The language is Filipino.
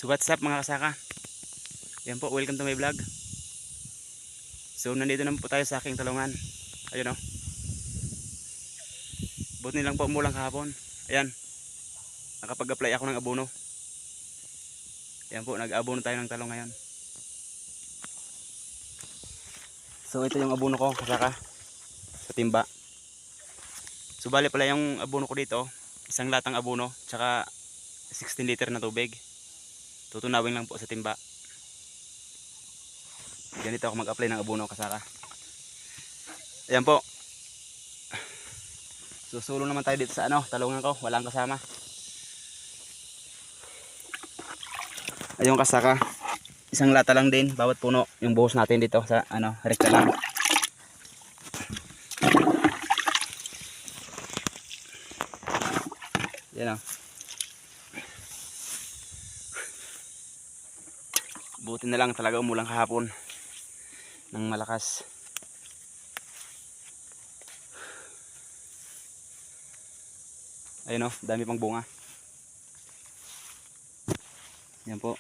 So what's up mga kasaka? Yan po, welcome to my vlog. So nandito naman po tayo sa aking talungan. Ayun o. Buti lang po umulang kahapon. Ayan. Nakapag-apply ako ng abono. Ayan po, nag-abono tayo ng talong ngayon. So ito yung abono ko kasaka. Sa timba. So bali pala yung abono ko dito. Isang latang abono. Tsaka 16 liter na tubig. Tutunawin lang po sa timba. Ganito ako mag-apply ng abono kasaka. Ayan po. Susulo naman tayo dito sa talungan ko. Walang kasama. Ayun kasaka. Isang lata lang din bawat puno. Yung buhos natin dito sa rekta lang. Yan o. Buti na lang talaga umulang kahapon ng malakas. Ayun o, dami pang bunga. Yan po.